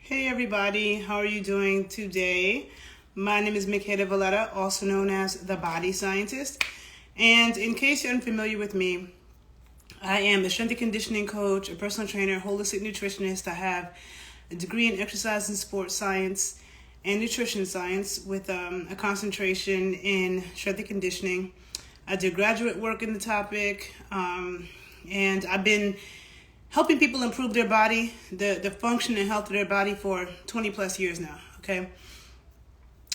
Hey everybody, how are you doing today? My name is Michaela Valletta, also known as the Body Scientist. And in case you're unfamiliar with me, I am a strength and conditioning coach, a personal trainer, holistic nutritionist. I have a degree in exercise and sports science and nutrition science with a concentration in strength and conditioning. I did graduate work in the topic, and I've been helping people improve their body, the function and health of their body for 20 plus years now, okay?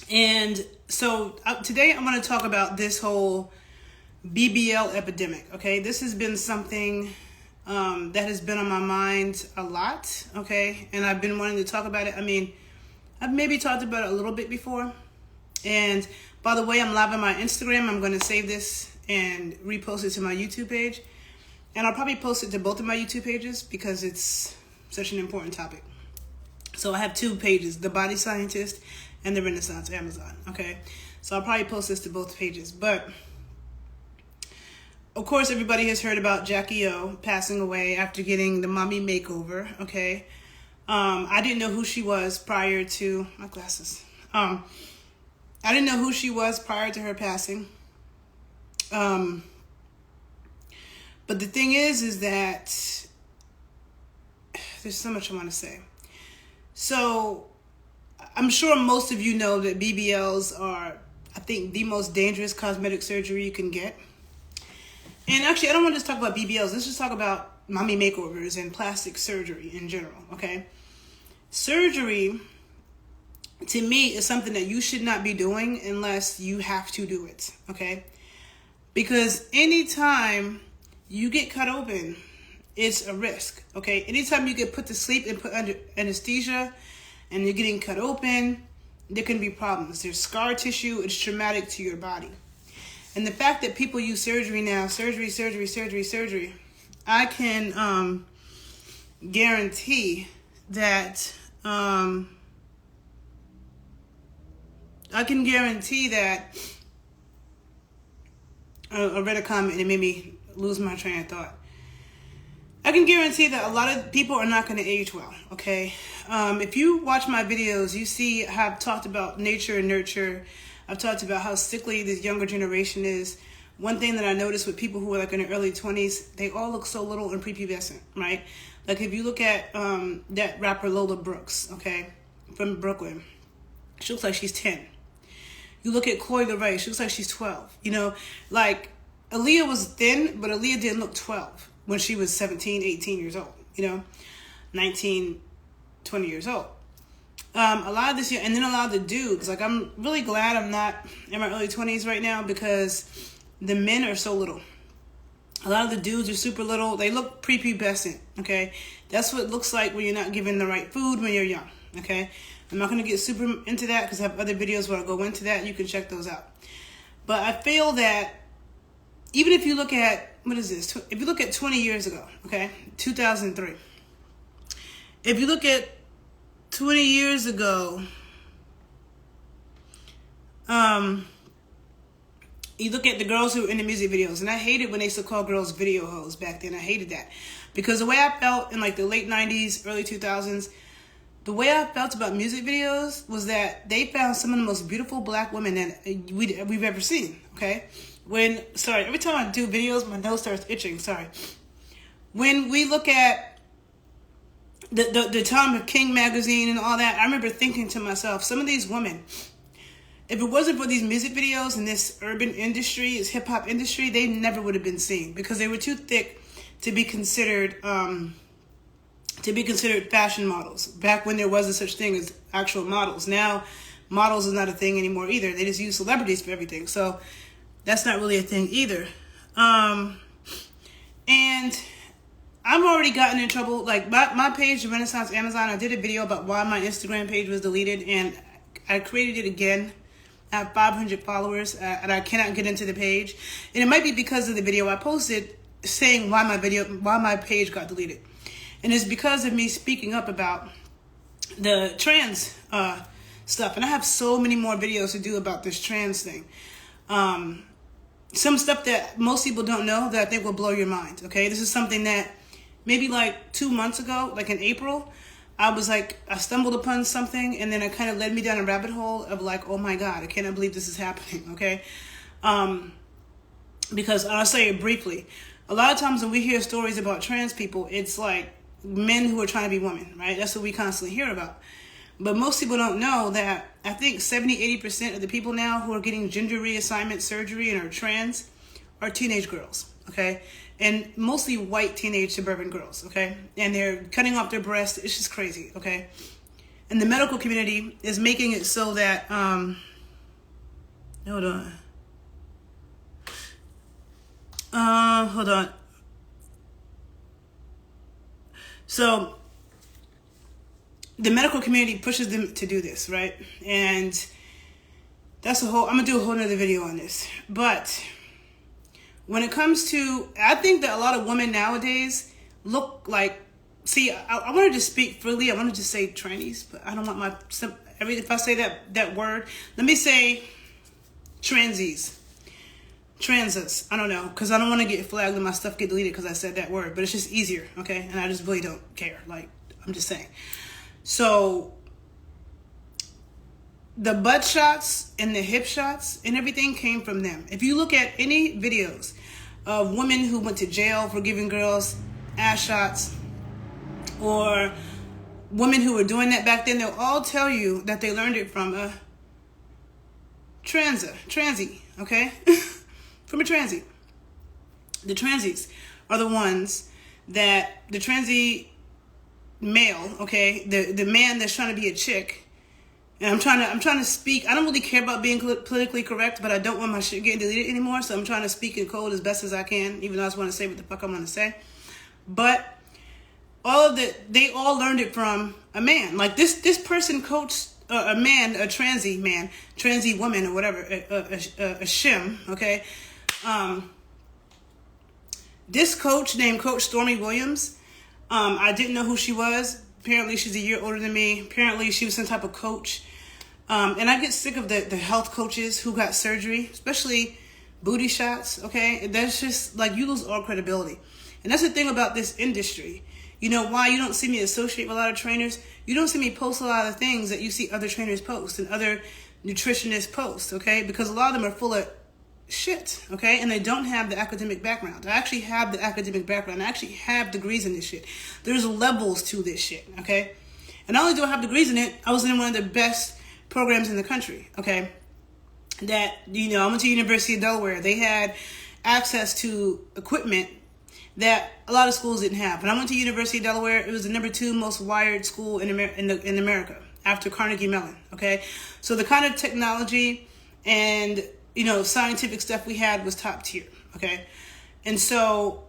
And so today I'm going to talk about this whole BBL epidemic, okay? This has been something that has been on my mind a lot, okay? And I've been wanting to talk about it. I mean, I've maybe talked about it a little bit before. And by the way, I'm live on my Instagram. I'm going to save this and repost it to my YouTube page. And I'll probably post it to both of my YouTube pages because it's such an important topic. So I have two pages, The Body Scientist and The Renaissance Amazon, okay? So I'll probably post this to both pages. But, of course, everybody has heard about Jackie O passing away after getting the mommy makeover, okay? I didn't know who she was prior to... My glasses. I didn't know who she was prior to her passing. But the thing is that there's so much I want to say. So I'm sure most of you know that BBLs are, I think, the most dangerous cosmetic surgery you can get. And actually, I don't want to just talk about BBLs. Let's just talk about mommy makeovers and plastic surgery in general, okay? Surgery, to me, is something that you should not be doing unless you have to do it, okay? Because anytime you get cut open, it's a risk, okay? Anytime you get put to sleep and put under anesthesia and you're getting cut open, there can be problems. There's scar tissue. It's traumatic to your body. And the fact that people use surgery now, surgery, I can guarantee that I read a comment and it made me lose my train of thought. I can guarantee that a lot of people are not going to age well, okay? If you watch my videos, you see I've talked about nature and nurture. I've talked about how sickly this younger generation is. One thing that I noticed with people who are like in their early 20s, they all look so little and prepubescent, right? Like if you look at that rapper Lola Brooks, okay, from Brooklyn, she looks like she's 10. You look at Chloe LeRae, she looks like she's 12. You know, like Aaliyah was thin, but Aaliyah didn't look 12 when she was 17, 18 years old, you know, 19, 20 years old. A lot of this year, and then a lot of the dudes, like I'm really glad I'm not in my early 20s right now because the men are so little. A lot of the dudes are super little. They look prepubescent, okay? That's what it looks like when you're not given the right food when you're young, okay? I'm not going to get super into that because I have other videos where I go into that. You can check those out. But I feel that even if you look at, what is this? If you look at 20 years ago, okay, 2003. If you look at 20 years ago, you look at the girls who were in the music videos, and I hated when they used to call girls video hoes back then. I hated that because the way I felt in like the late 90s, early 2000s, the way I felt about music videos was that they found some of the most beautiful black women that we've ever seen, okay? Every time I do videos, my nose starts itching, sorry. When we look at the time of King magazine and all that, I remember thinking to myself, some of these women, if it wasn't for these music videos and this urban industry, this hip-hop industry, they never would have been seen because they were too thick to be considered fashion models back when there wasn't such thing as actual models. Now, models is not a thing anymore either. They just use celebrities for everything. So that's not really a thing either. And I've already gotten in trouble. Like my page, The Renaissance Amazon, I did a video about why my Instagram page was deleted and I created it again. I have 500 followers and I cannot get into the page. And it might be because of the video I posted saying why my page got deleted. And it's because of me speaking up about the trans stuff. And I have so many more videos to do about this trans thing. Some stuff that most people don't know that I think will blow your mind, okay? This is something that maybe like 2 months ago, like in April, I was like, I stumbled upon something, and then it kind of led me down a rabbit hole of like, oh my God, I cannot believe this is happening, okay? Because I'll say it briefly. A lot of times when we hear stories about trans people, it's like men who are trying to be women, right? That's what we constantly hear about. But most people don't know that I think 70-80% of the people now who are getting gender reassignment surgery and are trans are teenage girls, okay? And mostly white teenage suburban girls, okay? And they're cutting off their breasts. It's just crazy, okay? And the medical community is making it so that, hold on. So the medical community pushes them to do this, right? And that's I'm gonna do a whole nother video on this. But when it comes to, I think that a lot of women nowadays look like, see, I wanted to speak freely. I wanted to say trannies, but I don't want my, if I say that word, let me say transies. Transes. I don't know, because I don't want to get flagged and my stuff get deleted because I said that word, but it's just easier, okay? And I just really don't care. Like, I'm just saying. So, the butt shots and the hip shots and everything came from them. If you look at any videos of women who went to jail for giving girls ass shots, or women who were doing that back then, they'll all tell you that they learned it from a transy, okay? From a transy. The transies are the ones that, the transy male, okay, the man that's trying to be a chick, and I'm trying to speak. I don't really care about being politically correct, but I don't want my shit getting deleted anymore, so I'm trying to speak in code as best as I can, even though I just want to say what the fuck I'm going to say. But they all learned it from a man. Like this person coached a man, a transy woman or whatever, a shim, okay? This coach named Coach Stormy Williams, I didn't know who she was. Apparently she's a year older than me. Apparently she was some type of coach. And I get sick of the health coaches who got surgery, especially booty shots, okay? That's just, like, you lose all credibility. And that's the thing about this industry. You know why you don't see me associate with a lot of trainers? You don't see me post a lot of things that you see other trainers post and other nutritionists post, okay? Because a lot of them are full of shit, okay? And they don't have the academic background. I actually have the academic background. I actually have degrees in this shit. There's levels to this shit, okay? And not only do I have degrees in it, I was in one of the best programs in the country, okay? That, you know, I went to University of Delaware. They had access to equipment that a lot of schools didn't have. When I went to University of Delaware, it was the number 2 most wired school in America after Carnegie Mellon, okay? So the kind of technology and, you know, scientific stuff we had was top tier, okay? And so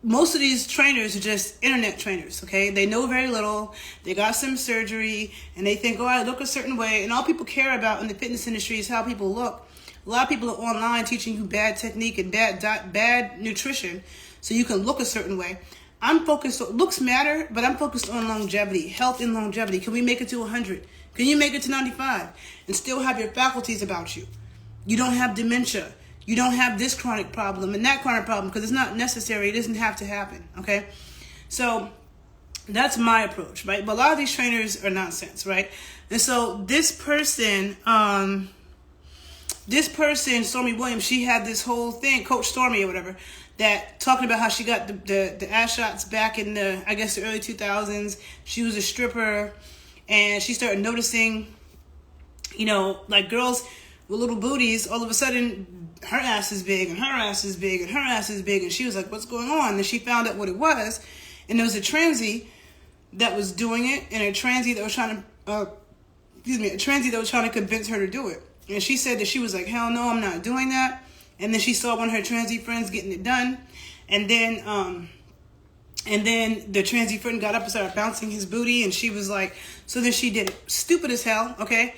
most of these trainers are just internet trainers, okay? They know very little. They got some surgery, and they think, oh, I look a certain way. And all people care about in the fitness industry is how people look. A lot of people are online teaching you bad technique and bad nutrition so you can look a certain way. I'm focused on, looks matter, but I'm focused on longevity, health and longevity. Can we make it to 100? Can you make it to 95 and still have your faculties about you? You don't have dementia. You don't have this chronic problem and that chronic problem because it's not necessary. It doesn't have to happen, okay? So that's my approach, right? But a lot of these trainers are nonsense, right? And so this person, Stormy Williams, she had this whole thing, Coach Stormy or whatever, that talking about how she got the ass shots back in the, I guess, the early 2000s. She was a stripper, and she started noticing, you know, like girls with little booties, all of a sudden her ass is big and her ass is big and her ass is big, and she was like, what's going on? And she found out what it was, and there was a transy that was doing it, and a transy that was trying to convince her to do it. And she said that she was like, hell no, I'm not doing that. And then she saw one of her transy friends getting it done, and then the transy friend got up and started bouncing his booty, and she was like, so then she did it. Stupid as hell, okay?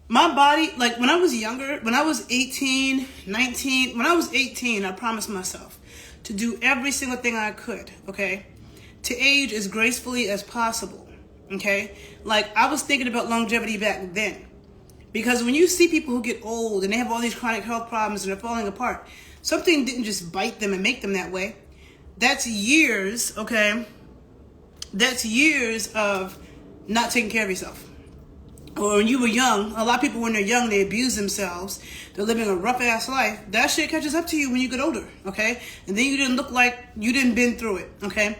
My body, like when I was younger, when I was 18, 19, when I was 18, I promised myself to do every single thing I could, okay? To age as gracefully as possible, okay? Like I was thinking about longevity back then. Because when you see people who get old and they have all these chronic health problems and they're falling apart, something didn't just bite them and make them that way. That's years, okay? That's years of not taking care of yourself. Or when you were young, a lot of people when they're young, they abuse themselves. They're living a rough ass life. That shit catches up to you when you get older, okay? And then you didn't look like you didn't been through it, okay?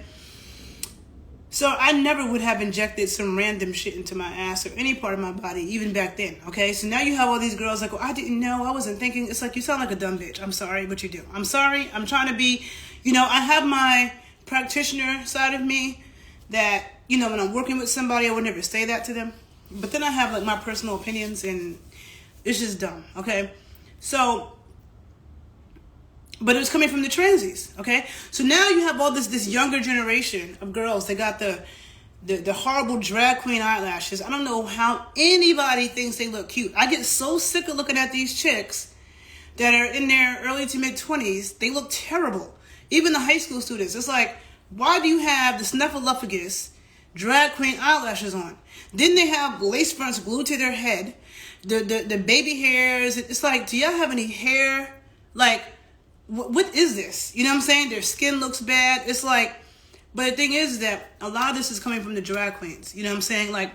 So I never would have injected some random shit into my ass or any part of my body, even back then, okay? So now you have all these girls like, oh, I didn't know, I wasn't thinking. It's like, you sound like a dumb bitch. I'm sorry, but you do. I'm sorry. I'm trying to be, I have my practitioner side of me that, when I'm working with somebody, I would never say that to them. But then I have like my personal opinions, and it's just dumb, okay? So, but it was coming from the transies, okay? So now you have all this younger generation of girls. They got the horrible drag queen eyelashes. I don't know how anybody thinks they look cute. I get so sick of looking at these chicks that are in their early to mid 20s. They look terrible. Even the high school students. It's like, why do you have the snuffleupagus drag queen eyelashes on? Then they have lace fronts glued to their head. The baby hairs. It's like, do y'all have any hair? Like, what is this? You know what I'm saying? Their skin looks bad. It's like, but the thing is that a lot of this is coming from the drag queens. You know what I'm saying? Like,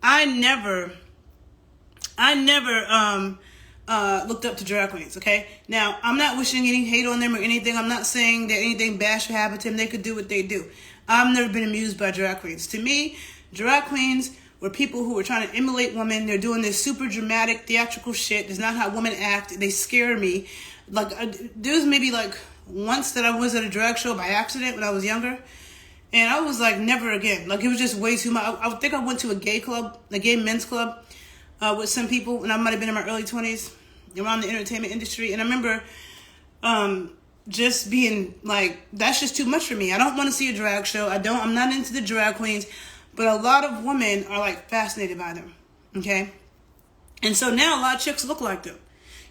I never looked up to drag queens, okay? Now, I'm not wishing any hate on them or anything. I'm not saying that anything bad should happen to them. They could do what they do. I've never been amused by drag queens. To me, drag queens were people who were trying to emulate women. They're doing this super dramatic, theatrical shit. It's not how women act. They scare me. Like, there was maybe like once that I was at a drag show by accident when I was younger. And I was like, never again. Like, it was just way too much. I think I went to a gay club, a gay men's club, with some people. And I might have been in my early 20s around the entertainment industry. And I remember just being like, that's just too much for me. I don't want to see a drag show. I'm not into the drag queens. But a lot of women are like fascinated by them. Okay? And so now a lot of chicks look like them.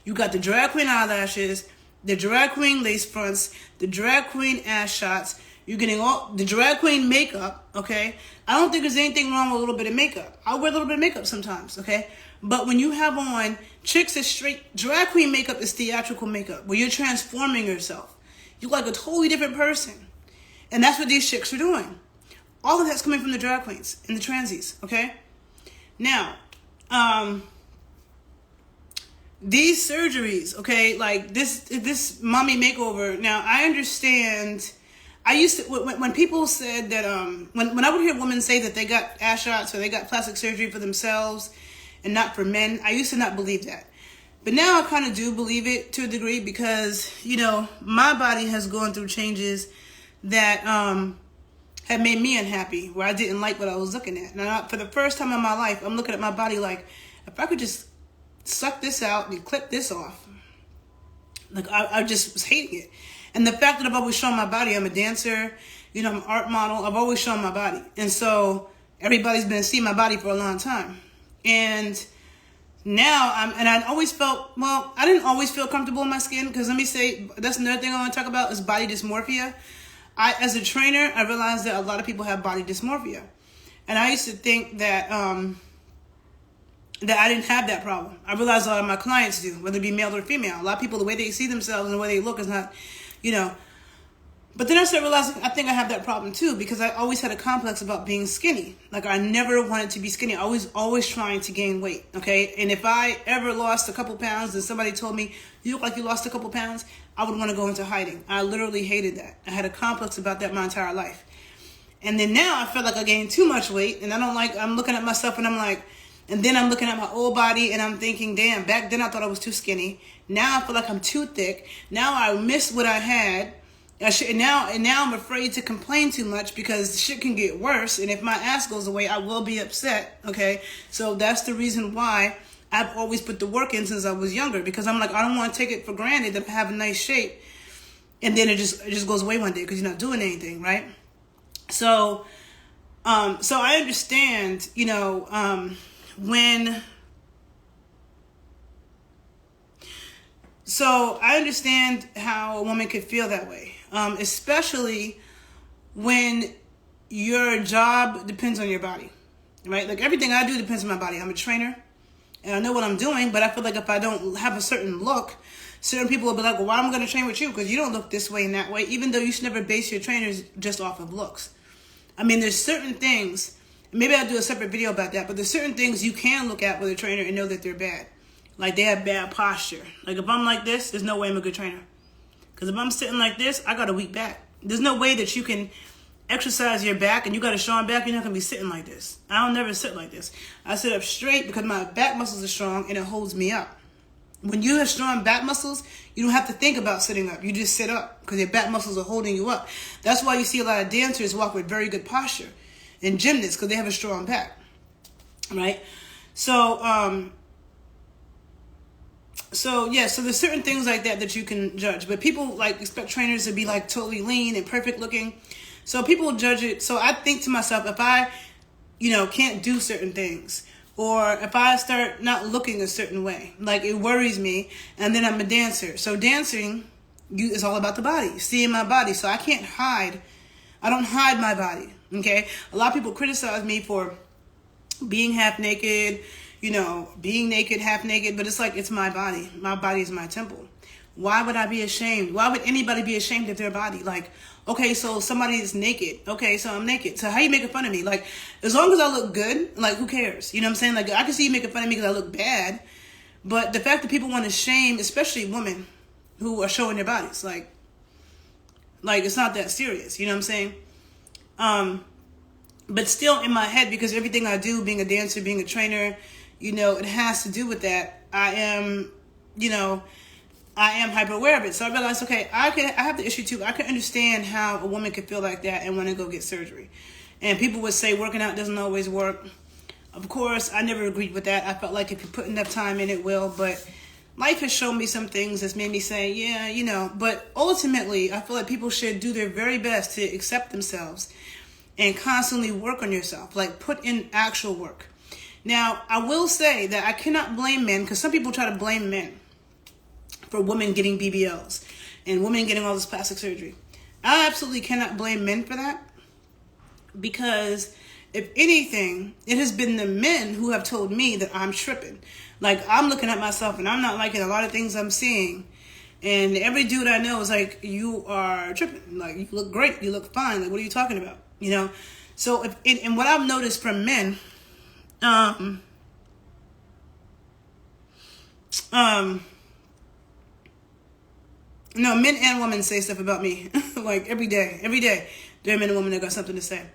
You got the drag queen eyelashes, the drag queen lace fronts, the drag queen ass shots. You're getting all the drag queen makeup, okay? I don't think there's anything wrong with a little bit of makeup. I wear a little bit of makeup sometimes, okay? But when you have on chicks that straight drag queen makeup is theatrical makeup, where you're transforming yourself. You're like a totally different person. And that's what these chicks are doing. All of that's coming from the drag queens and the transies, okay? Now, these surgeries, okay, like this mommy makeover. Now, I understand. I used to, when people said that, when I would hear women say that they got ass shots or they got plastic surgery for themselves and not for men, I used to not believe that. But now I kind of do believe it to a degree because, my body has gone through changes that have made me unhappy, where I didn't like what I was looking at. Now, for the first time in my life, I'm looking at my body like, if I could just suck this out and clip this off. Like, I just was hating it. And the fact that I've always shown my body, I'm a dancer, I'm an art model, I've always shown my body. And so everybody's been seeing my body for a long time. And now I always felt, I didn't always feel comfortable in my skin, because let me say, that's another thing I want to talk about is body dysmorphia. As a trainer, I realized that a lot of people have body dysmorphia. And I used to think that that I didn't have that problem. I realized a lot of my clients do, whether it be male or female. A lot of people, the way they see themselves and the way they look is not, But then I started realizing I think I have that problem too, because I always had a complex about being skinny. Like, I never wanted to be skinny. I was always trying to gain weight, okay? And if I ever lost a couple pounds and somebody told me, you look like you lost a couple pounds, I would want to go into hiding. I literally hated that. I had a complex about that my entire life. And then now I feel like I gained too much weight, and I'm looking at myself and I'm like, and then I'm looking at my old body and I'm thinking, damn, back then I thought I was too skinny. Now I feel like I'm too thick. Now I miss what I had. Now I'm afraid to complain too much because shit can get worse. And if my ass goes away, I will be upset. Okay. So that's the reason why I've always put the work in since I was younger, because I'm like, I don't want to take it for granted that I have a nice shape. And then it just goes away one day because you're not doing anything. Right. So I understand, So I understand how a woman could feel that way, especially when your job depends on your body, right? Like, everything I do depends on my body. I'm a trainer, and I know what I'm doing, but I feel like if I don't have a certain look, certain people will be like, well, why am I going to train with you? Because you don't look this way and that way, even though you should never base your trainers just off of looks. I mean, there's certain things, maybe I'll do a separate video about that, but there's certain things you can look at with a trainer and know that they're bad. Like, they have bad posture. Like, if I'm like this, there's no way I'm a good trainer. Because if I'm sitting like this, I got a weak back. There's no way that you can exercise your back and you got a strong back, you're not going to be sitting like this. I don't never sit like this. I sit up straight because my back muscles are strong and it holds me up. When you have strong back muscles, you don't have to think about sitting up. You just sit up because your back muscles are holding you up. That's why you see a lot of dancers walk with very good posture and gymnasts, because they have a strong back, right? So there's certain things like that you can judge. But people like expect trainers to be like totally lean and perfect looking. So people judge it. So I think to myself, if I, can't do certain things, or if I start not looking a certain way, like it worries me, and then I'm a dancer. So dancing is all about the body, seeing my body. So I can't hide. I don't hide my body, okay? A lot of people criticize me for being half naked, being naked, half naked, but it's like, it's my body. My body is my temple. Why would I be ashamed? Why would anybody be ashamed of their body? Like, okay, so somebody is naked. Okay, so I'm naked. So how you making fun of me? Like, as long as I look good, like, who cares? You know what I'm saying? Like, I can see you making fun of me because I look bad. But the fact that people want to shame, especially women who are showing their bodies, like it's not that serious. You know what I'm saying? But still in my head, because everything I do, being a dancer, being a trainer, it has to do with that. I am hyper aware of it. So I realized, okay, I have the issue too. I can understand how a woman could feel like that and want to go get surgery. And people would say working out doesn't always work. Of course, I never agreed with that. I felt like if you put enough time in, it will. But life has shown me some things that's made me say, yeah, But ultimately, I feel like people should do their very best to accept themselves and constantly work on yourself. Like, put in actual work. Now, I will say that I cannot blame men, because some people try to blame men for women getting BBLs and women getting all this plastic surgery. I absolutely cannot blame men for that, because if anything, it has been the men who have told me that I'm tripping. Like, I'm looking at myself and I'm not liking a lot of things I'm seeing. And every dude I know is like, you are tripping. Like, you look great. You look fine. Like, what are you talking about? So and what I've noticed from men, men and women say stuff about me, like every day. There are men and women that got something to say,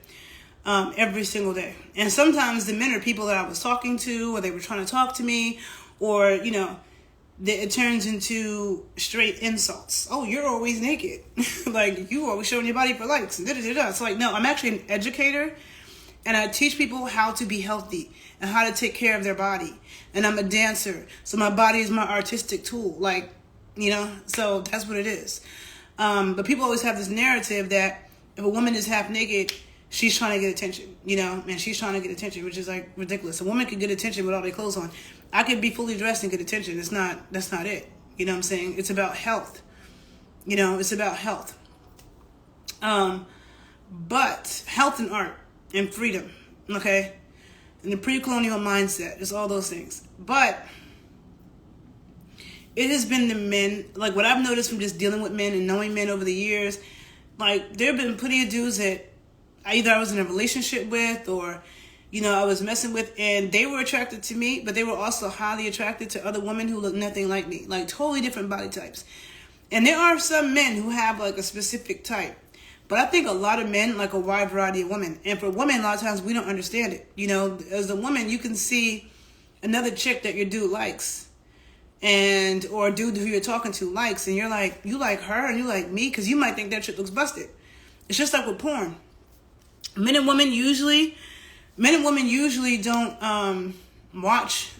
every single day. And sometimes the men are people that I was talking to, or they were trying to talk to me, or, it turns into straight insults. Oh, you're always naked. Like, you always showing your body for likes. And It's like, no, I'm actually an educator, and I teach people how to be healthy and how to take care of their body. And I'm a dancer, so my body is my artistic tool. Like, so that's what it is. But people always have this narrative that if a woman is half naked, she's trying to get attention, and she's trying to get attention, which is like ridiculous. A woman can get attention with all their clothes on. I could be fully dressed and get attention. That's not it. You know what I'm saying? It's about health. It's about health. But health and art and freedom, okay? And the pre-colonial mindset, it's all those things. But it has been the men, like what I've noticed from just dealing with men and knowing men over the years, like there have been plenty of dudes that either I was in a relationship with, or I was messing with, and they were attracted to me, but they were also highly attracted to other women who look nothing like me, like totally different body types. And there are some men who have like a specific type, but I think a lot of men like a wide variety of women. And for women, a lot of times we don't understand it. As a woman, you can see another chick that your dude likes, or a dude who you're talking to likes, and you're like, you like her and you like me, because you might think that shit looks busted. It's just like with porn. Men and women usually don't watch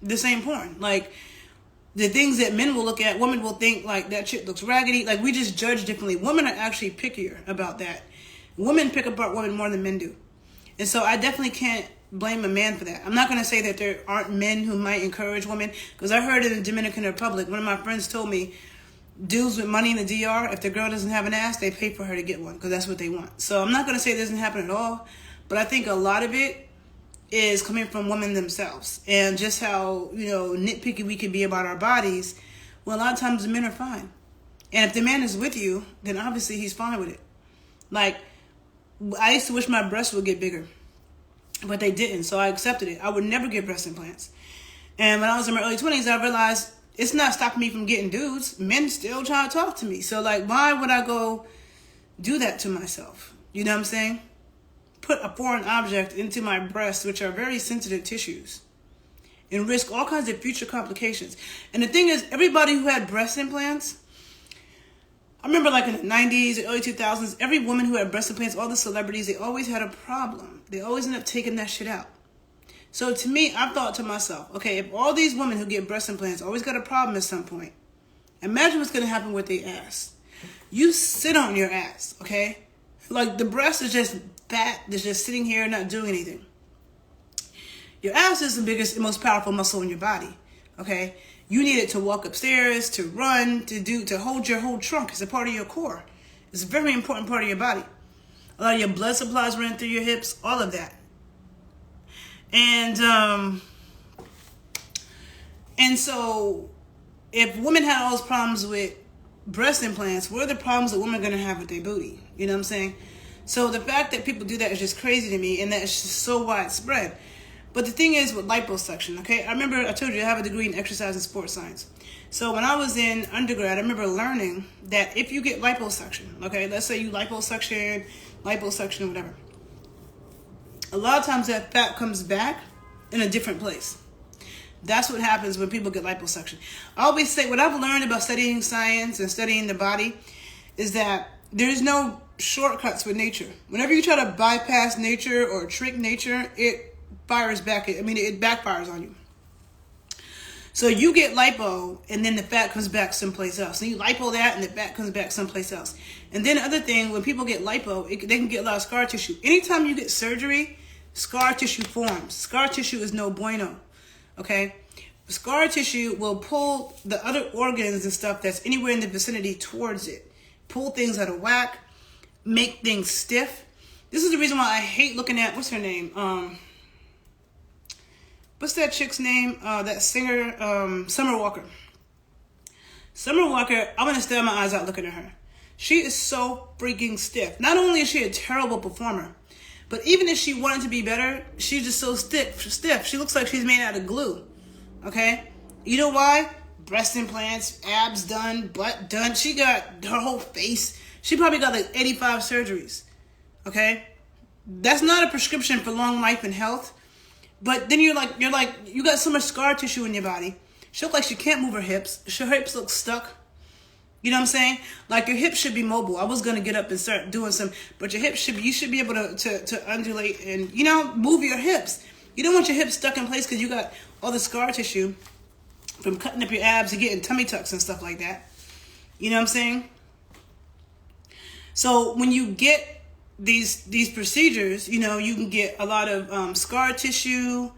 the same porn. Like, the things that men will look at, women will think like that shit looks raggedy. Like, we just judge differently. Women are actually pickier about that. Women pick apart women more than men do. And so I definitely can't blame a man for that. I'm not going to say that there aren't men who might encourage women, because I heard in the Dominican Republic, one of my friends told me, dudes with money in the DR, if the girl doesn't have an ass, they pay for her to get one, because that's what they want. So I'm not going to say it doesn't happen at all, but I think a lot of it is coming from women themselves, and just how, nitpicky we can be about our bodies. Well, a lot of times the men are fine. And if the man is with you, then obviously he's fine with it. Like, I used to wish my breasts would get bigger, but they didn't, so I accepted it. I would never get breast implants. And when I was in my early 20s, I realized it's not stopping me from getting dudes. Men still try to talk to me. So, like, why would I go do that to myself? You know what I'm saying? Put a foreign object into my breasts, which are very sensitive tissues, and risk all kinds of future complications. And the thing is, everybody who had breast implants, I remember like in the 90s, early 2000s, every woman who had breast implants, all the celebrities, they always had a problem. They always end up taking that shit out. So to me, I thought to myself, okay, if all these women who get breast implants always got a problem at some point, imagine what's going to happen with their ass. You sit on your ass, okay? Like the breast is just fat, that's just sitting here not doing anything. Your ass is the biggest and most powerful muscle in your body, okay? You need it to walk upstairs, to run, to hold your whole trunk. It's a part of your core. It's a very important part of your body. A lot of your blood supplies run through your hips, all of that. And so if women had all those problems with breast implants, what are the problems that women are going to have with their booty? You know what I'm saying? So the fact that people do that is just crazy to me, and that it's just so widespread. But the thing is with liposuction, okay? I remember I told you I have a degree in exercise and sports science. So when I was in undergrad, I remember learning that if you get liposuction, okay, let's say you liposuction, whatever. A lot of times that fat comes back in a different place. That's what happens when people get liposuction. I always say, what I've learned about studying science and studying the body is that there's no shortcuts with nature. Whenever you try to bypass nature or trick nature, it fires back. It backfires on you. So you get lipo, and then the fat comes back someplace else. And you lipo that, and the fat comes back someplace else. And then the other thing, when people get lipo, they can get a lot of scar tissue. Anytime you get surgery, scar tissue forms. Scar tissue is no bueno, okay? Scar tissue will pull the other organs and stuff that's anywhere in the vicinity towards it. Pull things out of whack, make things stiff. This is the reason why I hate looking at, what's her name? What's that chick's name? That singer, Summer Walker. Summer Walker, I'm going to stare my eyes out looking at her. She is so freaking stiff. Not only is she a terrible performer, but even if she wanted to be better, she's just so stiff. She looks like she's made out of glue. Okay? You know why? Breast implants, abs done, butt done. She got her whole face. She probably got like 85 surgeries. Okay? That's not a prescription for long life and health. But then you got so much scar tissue in your body. She looks like she can't move her hips. Her hips look stuck. You know what I'm saying? Like your hips should be mobile. I was gonna get up and start doing some, but you should be able to undulate and, move your hips. You don't want your hips stuck in place because you got all the scar tissue from cutting up your abs and getting tummy tucks and stuff like that. You know what I'm saying? So when you get these procedures, you can get a lot of scar tissue.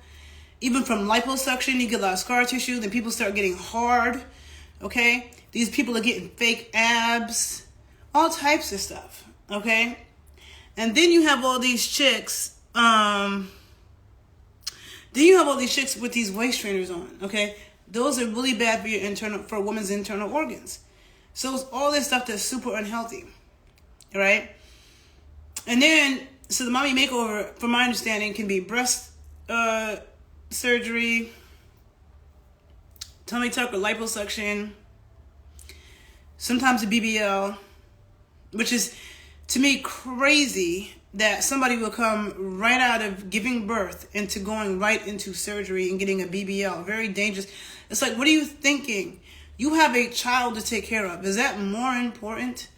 Even from liposuction, you get a lot of scar tissue. Then people start getting hard, okay? These people are getting fake abs, all types of stuff, okay? And then you have all these chicks, with these waist trainers on, okay? Those are really bad for a woman's internal organs. So it's all this stuff that's super unhealthy, all right? And then, so the mommy makeover, from my understanding, can be breast surgery, tummy tuck or liposuction, sometimes a BBL, which is, to me, crazy that somebody will come right out of giving birth into going right into surgery and getting a BBL. Very dangerous. It's like, what are you thinking? You have a child to take care of. Is that more important?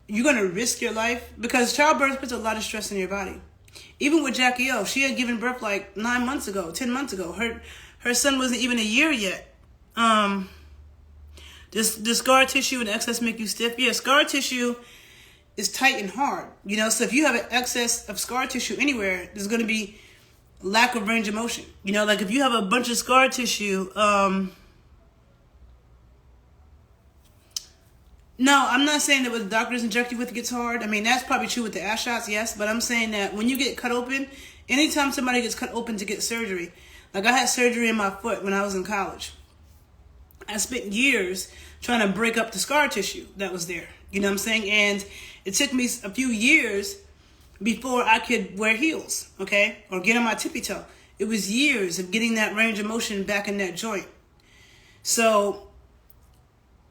You're going to risk your life? Because childbirth puts a lot of stress in your body. Even with Jackie O, she had given birth like 9 months ago, 10 months ago. Her son wasn't even a year yet. Does scar tissue and excess make you stiff? Yeah, scar tissue is tight and hard. So if you have an excess of scar tissue anywhere, there's going to be lack of range of motion. Like if you have a bunch of scar tissue, no, I'm not saying that what the doctors inject you with gets hard. That's probably true with the ass shots, yes. But I'm saying that when you get cut open, anytime somebody gets cut open to get surgery, like I had surgery in my foot when I was in college. I spent years trying to break up the scar tissue that was there. You know what I'm saying? And it took me a few years before I could wear heels, okay, or get on my tippy toe. It was years of getting that range of motion back in that joint. So,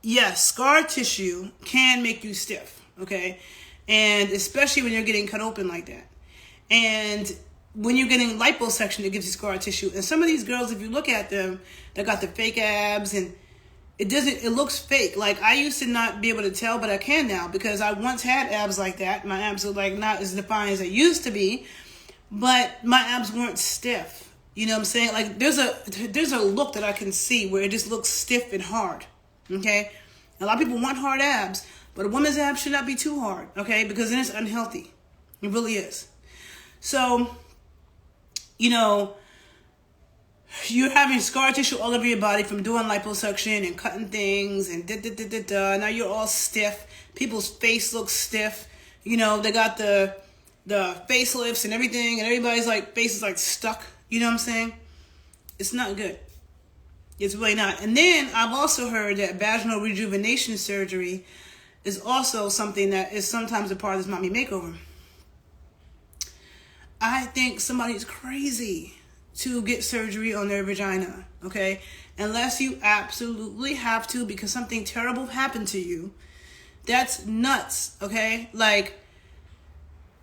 yes, scar tissue can make you stiff, okay, and especially when you're getting cut open like that. And when you're getting liposuction, it gives you scar tissue. And some of these girls, if you look at them, they got the fake abs, and it looks fake. Like, I used to not be able to tell, but I can now, because I once had abs like that. My abs are like not as defined as they used to be, but my abs weren't stiff. You know what I'm saying? Like, there's a look that I can see where it just looks stiff and hard. Okay? A lot of people want hard abs, but a woman's abs should not be too hard, okay? Because then it's unhealthy. It really is. So, you know, you're having scar tissue all over your body from doing liposuction and cutting things and Now you're all stiff. People's face looks stiff. You know, they got the facelifts and everything, and everybody's like face is like stuck. You know what I'm saying? It's not good. It's really not. And then I've also heard that vaginal rejuvenation surgery is also something that is sometimes a part of this mommy makeover. I think somebody's crazy to get surgery on their vagina, okay? Unless you absolutely have to because something terrible happened to you. That's nuts, okay? Like,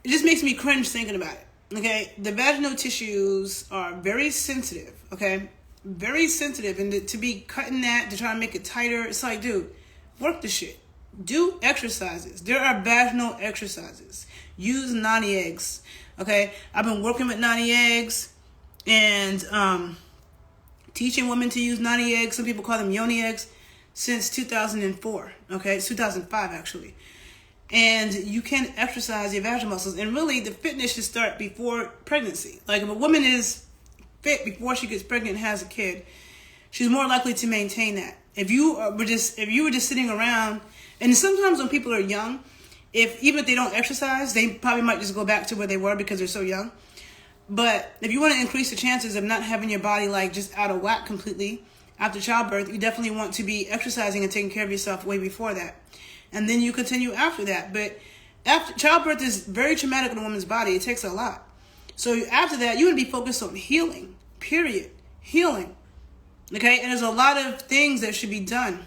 it just makes me cringe thinking about it, okay? The vaginal tissues are very sensitive, okay? Very sensitive, and to be cutting that, to try to make it tighter, it's like, dude, work the shit. Do exercises. There are vaginal exercises. Use nanny eggs, okay? I've been working with nanny eggs and teaching women to use nanny eggs. Some people call them yoni eggs since 2004, okay? It's 2005, actually. And you can exercise your vaginal muscles. And really, the fitness should start before pregnancy. Like, if a woman is fit before she gets pregnant and has a kid, she's more likely to maintain that. If you were just sitting around, and sometimes when people are young, even if they don't exercise, they probably might just go back to where they were because they're so young. But if you want to increase the chances of not having your body like just out of whack completely after childbirth, you definitely want to be exercising and taking care of yourself way before that. And then you continue after that. But after childbirth is very traumatic in a woman's body. It takes a lot. So after that, you want to be focused on healing, period. Healing. Okay? And there's a lot of things that should be done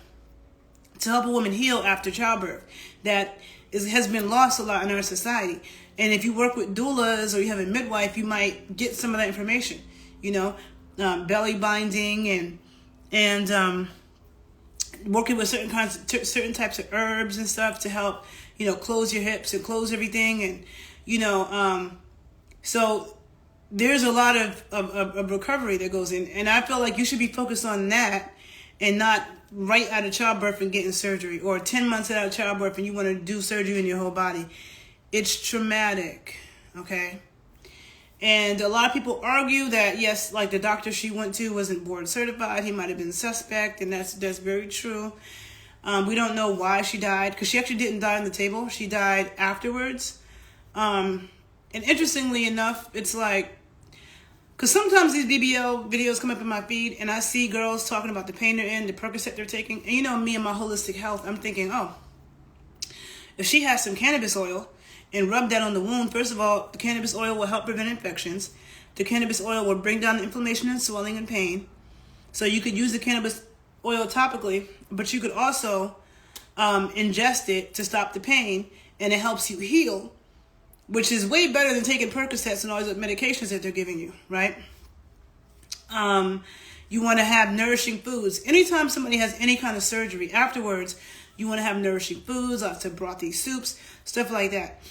to help a woman heal after childbirth that has been lost a lot in our society. And if you work with doulas or you have a midwife, you might get some of that information. You know, belly binding and working with certain types of herbs and stuff to help, you know, close your hips and close everything. And, you know, so there's a lot of recovery that goes in. And I feel like you should be focused on that and not right out of childbirth and getting surgery, or 10 months out of childbirth and you want to do surgery in your whole body. It's traumatic, okay? And a lot of people argue that, yes, like the doctor she went to wasn't board certified. He might have been suspect, and that's very true. We don't know why she died, because she actually didn't die on the table. She died afterwards. And interestingly enough, it's like, because sometimes these BBL videos come up in my feed, and I see girls talking about the pain they're in, the Percocet they're taking. And you know me and my holistic health, I'm thinking, oh, if she has some cannabis oil and rub that on the wound, first of all, the cannabis oil will help prevent infections. The cannabis oil will bring down the inflammation and swelling and pain. So you could use the cannabis oil topically, but you could also ingest it to stop the pain, and it helps you heal, which is way better than taking Percocets and all these medications that they're giving you, right? You want to have nourishing foods. Anytime somebody has any kind of surgery, afterwards, you want to have nourishing foods, lots of brothy soups, stuff like that.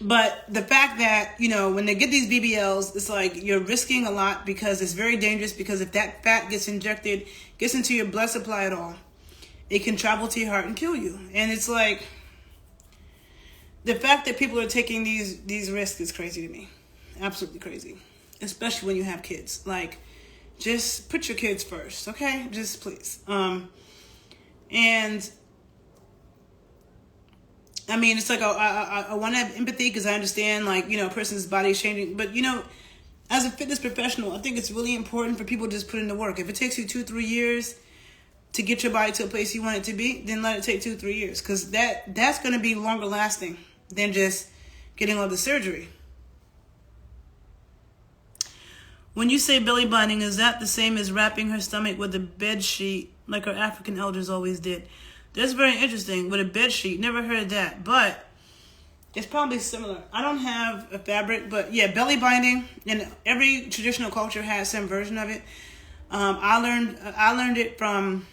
But the fact that, you know, when they get these BBLs, it's like you're risking a lot, because it's very dangerous, because if that fat gets injected, gets into your blood supply at all, it can travel to your heart and kill you. And it's like, the fact that people are taking these risks is crazy to me. Absolutely crazy. Especially when you have kids. Like, just put your kids first, okay? Just please. And I mean, it's like I want to have empathy, because I understand, like, you know, a person's body is changing. But, you know, as a fitness professional, I think it's really important for people to just put in the work. If it takes you 2-3 years to get your body to a place you want it to be, then let it take 2-3 years, because that's going to be longer lasting. than just getting all the surgery. When you say belly binding, is that the same as wrapping her stomach with a bed sheet like our African elders always did? That's very interesting. With a bed sheet, never heard of that, but it's probably similar. I don't have a fabric, but yeah, belly binding, and every traditional culture has some version of it. I learned it from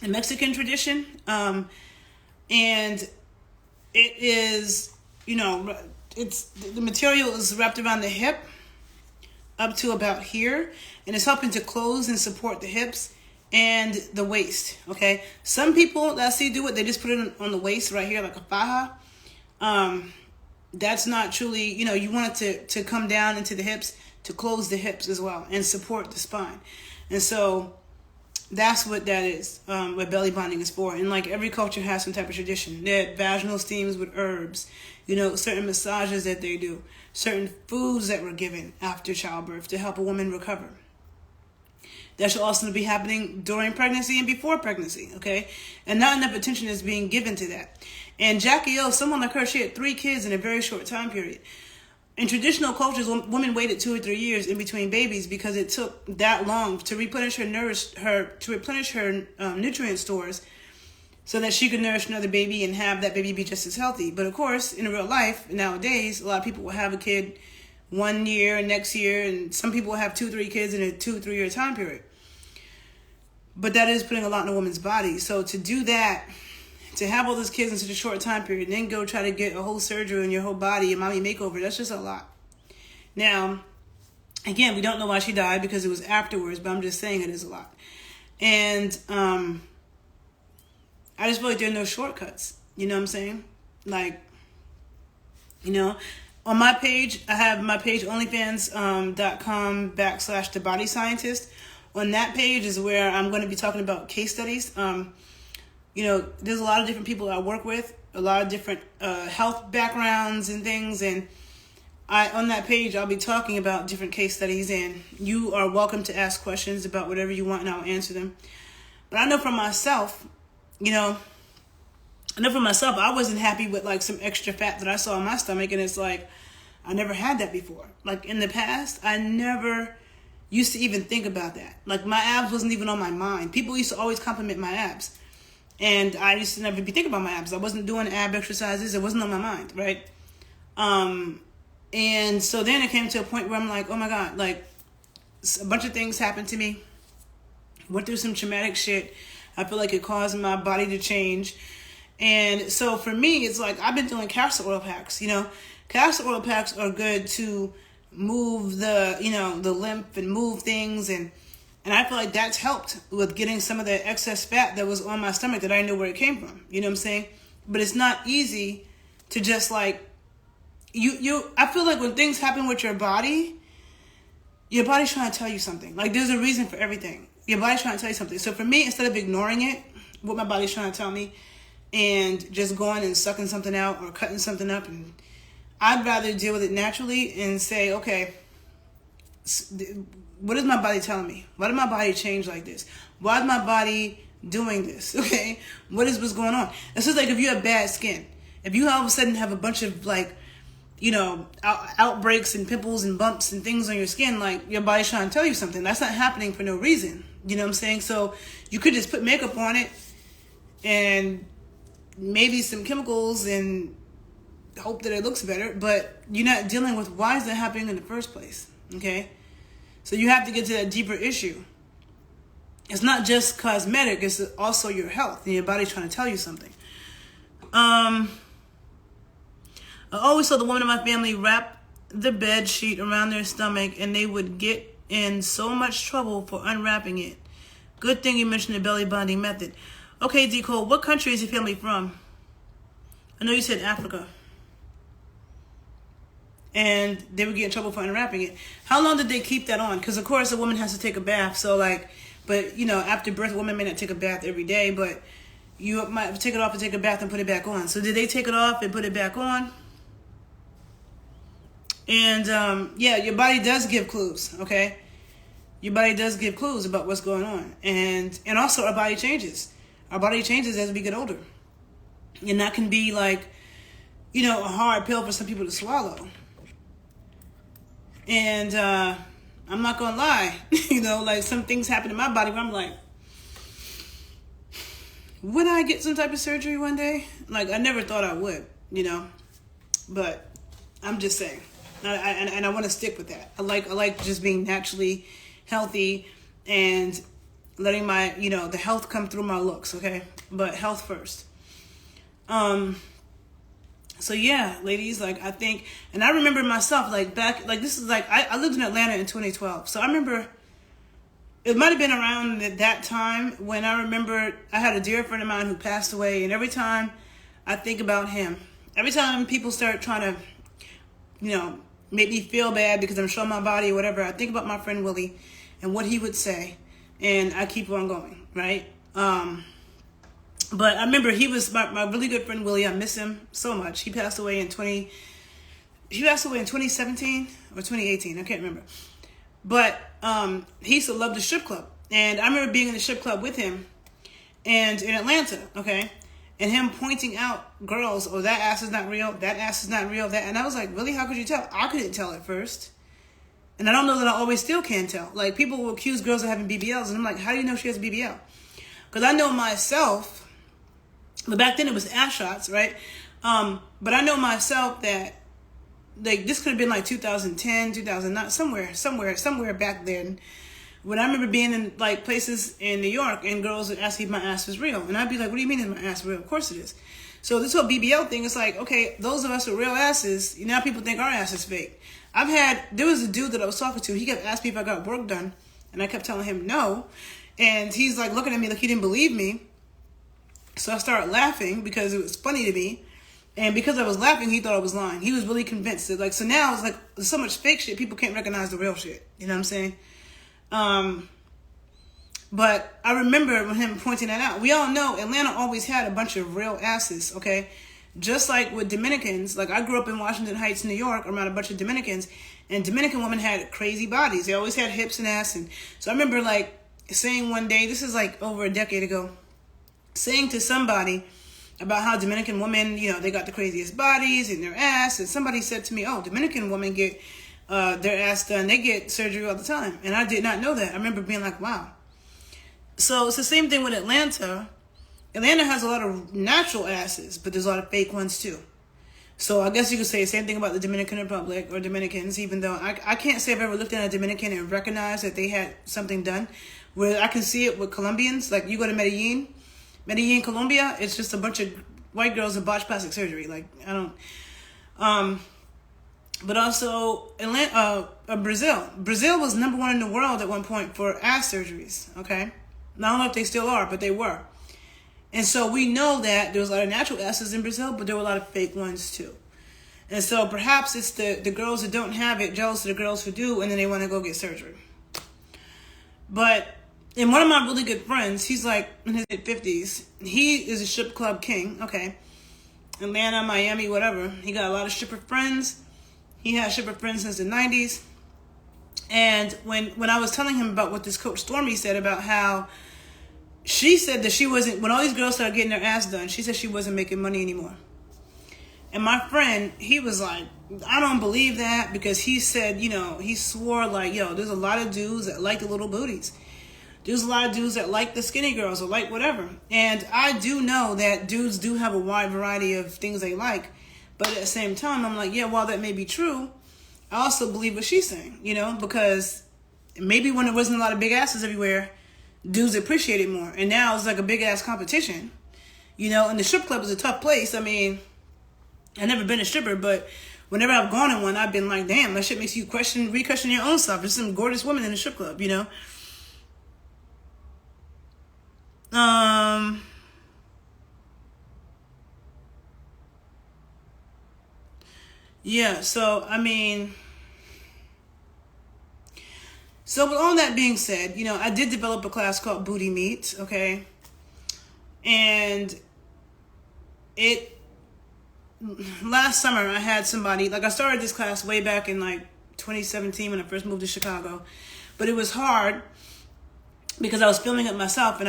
the Mexican tradition, and it is, it's the material is wrapped around the hip up to about here, and it's helping to close and support the hips and the waist. Okay, some people that I see do it, they just put it on the waist right here like a faja. That's not truly, you want it to come down into the hips to close the hips as well and support the spine. And so that's what that is, what belly binding is for. And like every culture has some type of tradition. They had vaginal steams with herbs, certain massages that they do, certain foods that were given after childbirth to help a woman recover. That should also be happening during pregnancy and before pregnancy, okay? And not enough attention is being given to that. And Jackie O, someone like her, she had 3 kids in a very short time period. In traditional cultures, women waited 2 or 3 years in between babies because it took that long to replenish her nutrient stores so that she could nourish another baby and have that baby be just as healthy. But of course, in real life, nowadays, a lot of people will have a kid 1 year, next year, and some people will have 2-3 kids in a 2-3 year time period. But that is putting a lot in a woman's body. So to do that, to have all those kids in such a short time period, and then go try to get a whole surgery in your whole body, a mommy makeover, that's just a lot. Now, again, we don't know why she died because it was afterwards, but I'm just saying it is a lot. And I just feel like there are no shortcuts. You know what I'm saying? Like, on my page, I have my page, onlyfans.com/the body scientist. On that page is where I'm going to be talking about case studies. There's a lot of different people I work with, a lot of different health backgrounds and things. And on that page, I'll be talking about different case studies, and you are welcome to ask questions about whatever you want, and I'll answer them. But I know for myself, I wasn't happy with like some extra fat that I saw in my stomach. And it's like, I never had that before. Like in the past, I never used to even think about that. Like my abs wasn't even on my mind. People used to always compliment my abs. And I used to never be thinking about my abs. I wasn't doing ab exercises. It wasn't on my mind, right? And so then it came to a point where I'm like, oh my God, like a bunch of things happened to me. Went through some traumatic shit. I feel like it caused my body to change. And so for me, it's like I've been doing castor oil packs. Castor oil packs are good to move the lymph and move things. And I feel like that's helped with getting some of the excess fat that was on my stomach that I didn't know where it came from. You know what I'm saying? But it's not easy to just like, I feel like when things happen with your body's trying to tell you something. Like there's a reason for everything. Your body's trying to tell you something. So for me, instead of ignoring it, what my body's trying to tell me, and just going and sucking something out or cutting something up, and I'd rather deal with it naturally and say, okay, what is my body telling me? Why did my body change like this? Why is my body doing this? Okay, what's going on? It's just like if you have bad skin, if you all of a sudden have a bunch of like, outbreaks and pimples and bumps and things on your skin, like your body's trying to tell you something. That's not happening for no reason. You know what I'm saying? So you could just put makeup on it and maybe some chemicals and hope that it looks better, but you're not dealing with why is that happening in the first place. Okay, so you have to get to that deeper issue. It's not just cosmetic, it's also your health and your body's trying to tell you something. I always saw the woman in my family wrap the bed sheet around their stomach and they would get in so much trouble for unwrapping it. Good thing you mentioned the belly binding method. Okay, D. Cole, what country is your family from? I know you said Africa. And they would get in trouble for unwrapping it. How long did they keep that on? Because, of course, a woman has to take a bath. So, after birth, a woman may not take a bath every day, but you might take it off and take a bath and put it back on. So, did they take it off and put it back on? And, your body does give clues, okay? Your body does give clues about what's going on. And also, our body changes. Our body changes as we get older. And that can be, you know, a hard pill for some people to swallow. And I'm not gonna lie, you know, like some things happen in my body where I'm like, would I get some type of surgery one day? Like, I never thought I would, you know, but I'm just saying, and I want to stick with that. I like just being naturally healthy and letting my, you know, the health come through my looks, okay? But health first. So yeah, ladies, like I think, and I remember myself, like back, like this is like, I lived in Atlanta in 2012. So I remember, it might have been around that time when I remember I had a dear friend of mine who passed away. And every time I think about him, every time people start trying to, you know, make me feel bad because I'm showing my body or whatever, I think about my friend Willie and what he would say. And I keep on going, right? But I remember he was my really good friend Willie. I miss him so much. He passed away in 2017 or 2018. I can't remember. But he used to love the strip club. And I remember being in the strip club with him and in Atlanta, okay? And him pointing out girls, oh, that ass is not real, that ass is not real, that. And I was like, really, how could you tell? I couldn't tell at first. And I don't know that I always still can tell. Like, people will accuse girls of having BBLs. And I'm like, how do you know she has a BBL? Because I know myself, but back then it was ass shots, right? But I know myself that, like, this could have been like 2010, 2009, somewhere back then. When I remember being in like places in New York and girls would ask me if my ass was real. And I'd be like, what do you mean is my ass real? Of course it is. So this whole BBL thing, it's like, okay, those of us with real asses, you know, now people think our ass is fake. There was a dude that I was talking to, he kept asking me if I got work done. And I kept telling him no. And he's like looking at me like he didn't believe me. So I started laughing because it was funny to me. And because I was laughing, he thought I was lying. He was really convinced that, like, so now it's like there's so much fake shit, people can't recognize the real shit. You know what I'm saying? But I remember him pointing that out. We all know Atlanta always had a bunch of real asses, okay? Just like with Dominicans, like I grew up in Washington Heights, New York, around a bunch of Dominicans, and Dominican women had crazy bodies. They always had hips and ass. And so I remember like saying one day, this is like over a decade ago, saying to somebody about how Dominican women, you know, they got the craziest bodies in their ass. And somebody said to me, oh, Dominican women get their ass done. They get surgery all the time. And I did not know that. I remember being like, wow. So it's the same thing with Atlanta. Atlanta has a lot of natural asses, but there's a lot of fake ones too. So I guess you could say the same thing about the Dominican Republic or Dominicans, even though I can't say I've ever looked at a Dominican and recognized that they had something done. Where I can see it with Colombians. Like you go to Medellin, Colombia, it's just a bunch of white girls with botched plastic surgery. Like, I don't... But also, Brazil. Brazil was number one in the world at one point for ass surgeries, okay? I don't know if they still are, but they were. And so we know that there was a lot of natural asses in Brazil, but there were a lot of fake ones too. And so perhaps it's the girls that don't have it, jealous of the girls who do, and then they want to go get surgery. But, and one of my really good friends, he's like in his 50s. He is a strip club king, okay? Atlanta, Miami, whatever. He got a lot of stripper friends. He had stripper friends since the 90s. And when I was telling him about what this coach Stormy said about how she said that she wasn't, when all these girls started getting their ass done, she said she wasn't making money anymore. And my friend, he was like, I don't believe that, because he said, you know, he swore like, yo, there's a lot of dudes that like the little booties. There's a lot of dudes that like the skinny girls or like whatever. And I do know that dudes do have a wide variety of things they like. But at the same time, I'm like, yeah, while that may be true, I also believe what she's saying, you know, because maybe when there wasn't a lot of big asses everywhere, dudes appreciate it more. And now it's like a big ass competition, you know, and the strip club is a tough place. I mean, I've never been a stripper, but whenever I've gone in one, I've been like, damn, that shit makes you re-question your own stuff. There's some gorgeous women in the strip club, you know. Yeah, so, I mean, so with all that being said, you know, I did develop a class called Booty Meat, okay? And last summer I had somebody, like I started this class way back in like 2017 when I first moved to Chicago, but it was hard because I was filming it myself, and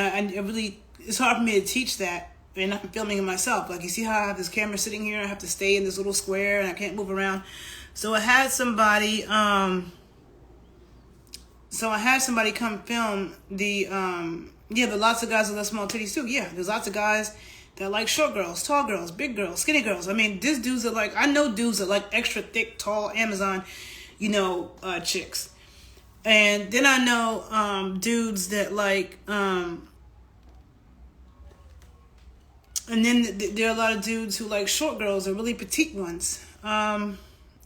it's hard for me to teach that and I'm filming it myself. Like, you see how I have this camera sitting here? I have to stay in this little square and I can't move around. So I had somebody, come film the, there are lots of guys that love small titties too. Yeah, there's lots of guys that like short girls, tall girls, big girls, skinny girls. I mean, these dudes are like, I know dudes that like extra thick, tall Amazon, chicks. And then I know dudes that like, and then there are a lot of dudes who like short girls or really petite ones. A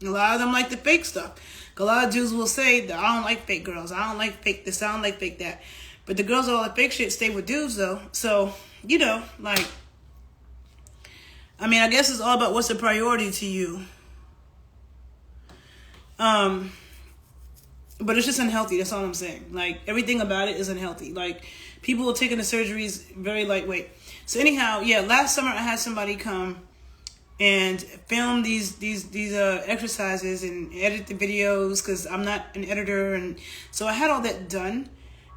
lot of them like the fake stuff. A lot of dudes will say that I don't like fake girls. I don't like fake this. I don't like fake that. But the girls with all the fake shit stay with dudes though. So, like, I mean, I guess it's all about what's a priority to you. But it's just unhealthy. That's all I'm saying. Like, everything about it is unhealthy. Like, people are taking the surgeries very lightweight. So anyhow, yeah, last summer I had somebody come and film these exercises and edit the videos because I'm not an editor, and so I had all that done.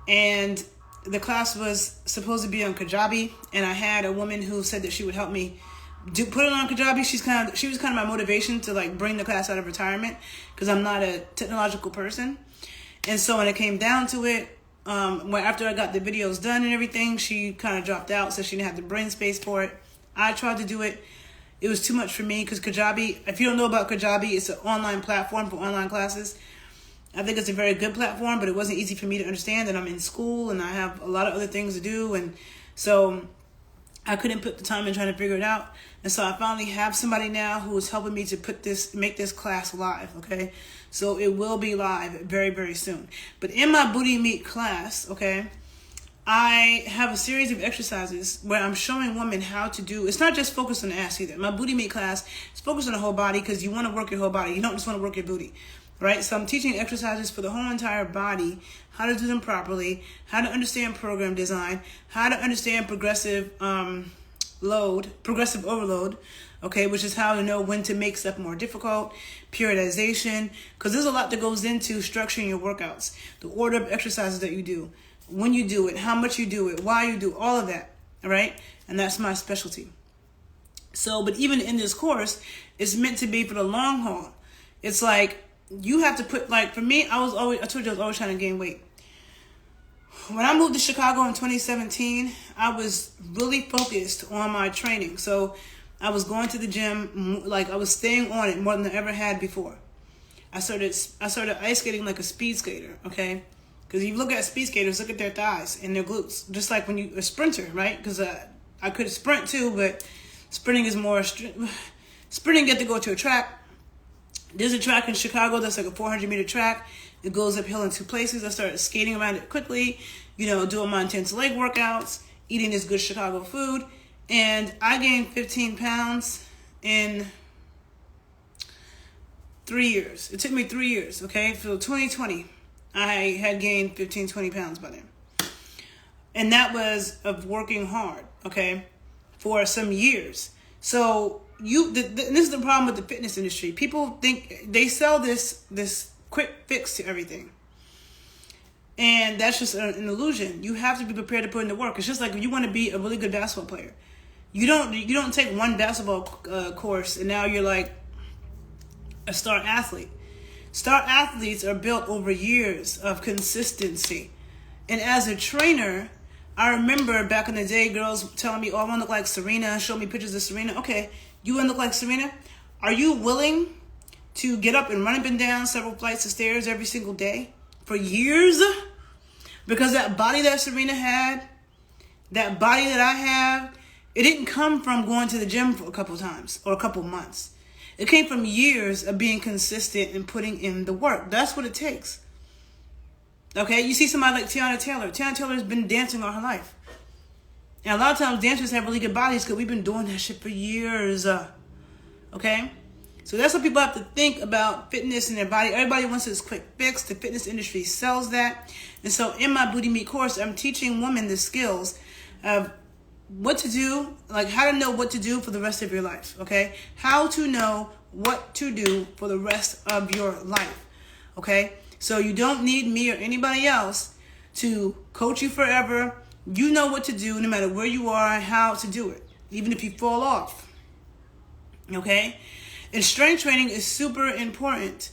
And the class was supposed to be on Kajabi, and I had a woman who said that she would help me put it on Kajabi. She was kind of my motivation to like bring the class out of retirement because I'm not a technological person. And so when it came down to it, after I got the videos done and everything, she kind of dropped out, so she didn't have the brain space for it. I tried to do it. It was too much for me because Kajabi, if you don't know about Kajabi, it's an online platform for online classes. I think it's a very good platform, but it wasn't easy for me to understand, and I'm in school and I have a lot of other things to do, and so I couldn't put the time in trying to figure it out. And so I finally have somebody now who is helping me to make this class live, okay? So it will be live very, very soon. But in my Booty Meat class, okay, I have a series of exercises where I'm showing women how to do, it's not just focused on the ass either. My Booty Meat class is focused on the whole body because you want to work your whole body. You don't just want to work your booty, right? So I'm teaching exercises for the whole entire body, how to do them properly, how to understand program design, how to understand progressive overload, okay, which is how to know when to make stuff more difficult, periodization, because there's a lot that goes into structuring your workouts, the order of exercises that you do, when you do it, how much you do it, why you do all of that, all right? And that's my specialty. So, but even in this course, it's meant to be for the long haul. It's like, you have to put, like, for me, I told you I was always trying to gain weight. When I moved to Chicago in 2017, I was really focused on my training. So I was going to the gym, like I was staying on it more than I ever had before. I started ice skating like a speed skater, okay? Because you look at speed skaters, look at their thighs and their glutes. Just like when a sprinter, right? Because I could sprint too, but sprinting is more, sprinting get to go to a track. There's a track in Chicago that's like a 400-meter track. It goes uphill in two places. I started skating around it quickly, doing my intense leg workouts, eating this good Chicago food. And I gained 15 pounds in 3 years. It took me 3 years, okay? For 2020, I had gained 15, 20 pounds by then. And that was of working hard, okay, for some years. So this is the problem with the fitness industry. People think they sell this quick fix to everything, and that's just an illusion. You have to be prepared to put in the work. It's just like if you want to be a really good basketball player, you don't take one basketball course and now you're like a star athlete. Star athletes are built over years of consistency. And as a trainer, I remember back in the day, girls telling me, "Oh, I want to look like Serena." Show me pictures of Serena. Okay, you want to look like Serena? Are you willing to get up and run up and down several flights of stairs every single day for years? Because that body that Serena had, that body that I have, it didn't come from going to the gym for a couple times or a couple months. It came from years of being consistent and putting in the work. That's what it takes. Okay, you see somebody like Tiana Taylor. Tiana Taylor's been dancing all her life. And a lot of times dancers have really good bodies because we've been doing that shit for years. Okay? So that's what people have to think about fitness and their body. Everybody wants this quick fix. The fitness industry sells that. And so in my Booty Meat course, I'm teaching women the skills of what to do, like how to know what to do for the rest of your life, okay? How to know what to do for the rest of your life, okay? So you don't need me or anybody else to coach you forever. You know what to do no matter where you are and how to do it, even if you fall off. Okay? And strength training is super important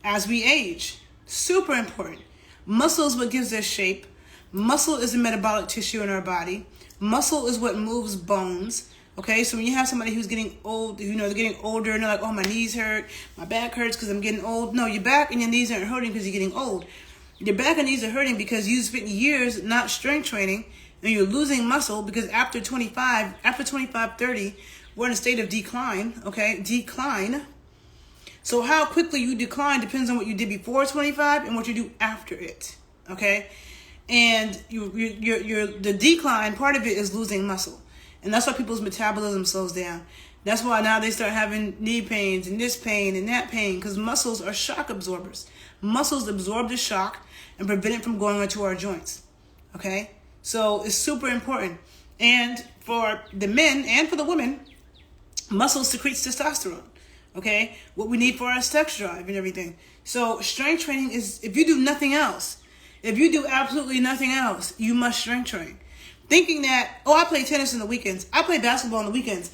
as we age. Super important. Muscle is what gives us shape. Muscle is the metabolic tissue in our body. Muscle is what moves bones. Okay, so when you have somebody who's getting old, you know, they're getting older and they're like, oh, my knees hurt, my back hurts because I'm getting old. No, your back and your knees aren't hurting because you're getting old. Your back and knees are hurting because you spent years not strength training and you're losing muscle because after 25, 30, we're in a state of decline, okay? Decline. So how quickly you decline depends on what you did before 25 and what you do after it, okay? And the decline, part of it is losing muscle. And that's why people's metabolism slows down. That's why now they start having knee pains and this pain and that pain, because muscles are shock absorbers. Muscles absorb the shock and prevent it from going into our joints. Okay? So it's super important. And for the men and for the women, muscle secretes testosterone. Okay? What we need for our sex drive and everything. So strength training is, if you do nothing else, if you do absolutely nothing else, you must strength train. Thinking that, oh, I play tennis on the weekends. I play basketball on the weekends.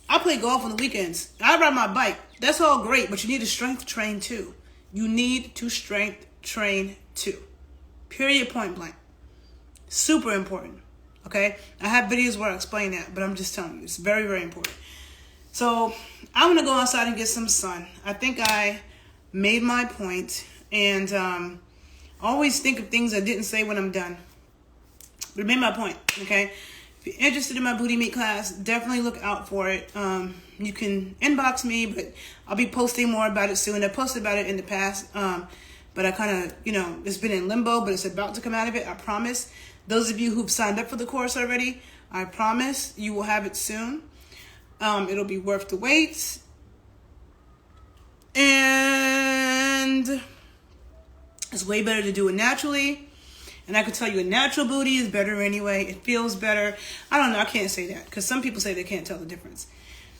I play golf on the weekends. I ride my bike. That's all great, but you need to strength train too. You need to strength train too. Period, point blank. Super important. Okay? I have videos where I explain that, but I'm just telling you, it's very, very important. So I'm going to go outside and get some sun. I think I made my point, and always think of things I didn't say when I'm done. But it made my point, okay? If you're interested in my booty meat class, definitely look out for it. You can inbox me, but I'll be posting more about it soon. I posted about it in the past, but I kind of, you know, it's been in limbo, but it's about to come out of it, I promise. Those of you who've signed up for the course already, I promise you will have it soon. It'll be worth the wait. And it's way better to do it naturally. And I can tell you a natural booty is better anyway. It feels better. I don't know. I can't say that because some people say they can't tell the difference.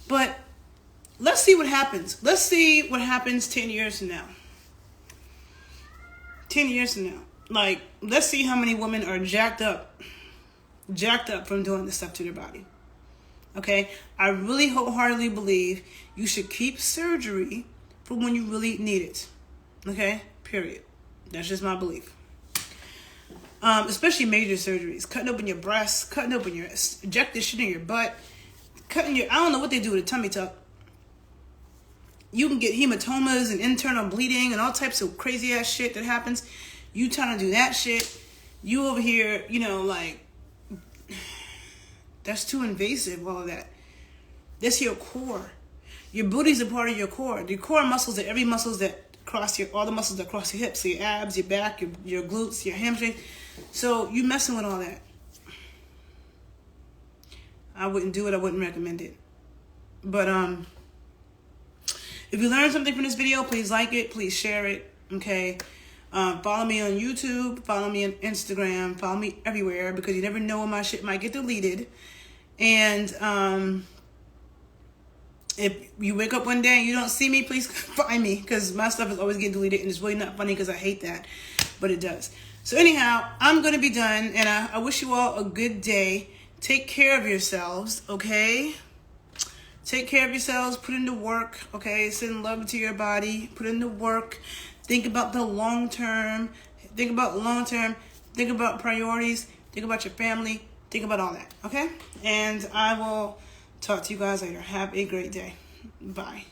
But let's see what happens. Let's see what happens 10 years from now. 10 years from now. Like, let's see how many women are jacked up from doing this stuff to their body. Okay? I really wholeheartedly believe you should keep surgery for when you really need it. Okay? Period. That's just my belief. Especially major surgeries, cutting open your breasts, cutting open your, inject this shit in your butt, cutting your, I don't know what they do with a tummy tuck. You can get hematomas and internal bleeding and all types of crazy ass shit that happens. You trying to do that shit. You over here, you know, like, that's too invasive, all of that. That's your core. Your booty's a part of your core. Your core muscles are every muscles that cross your, all the muscles that cross your hips, so your abs, your back, your glutes, your hamstrings. So you messing with all that. I wouldn't do it. I wouldn't recommend it. But if you learned something from this video, please like it. Please share it. Okay. Follow me on YouTube. Follow me on Instagram. Follow me everywhere because you never know when my shit might get deleted. And if you wake up one day and you don't see me, please find me because my stuff is always getting deleted and it's really not funny because I hate that, but it does. So anyhow, I'm going to be done and I wish you all a good day. Take care of yourselves, okay? Take care of yourselves. Put in the work, okay? Send love to your body. Put in the work. Think about the long term. Think about long term. Think about priorities. Think about your family. Think about all that, okay? And I will talk to you guys later. Have a great day. Bye.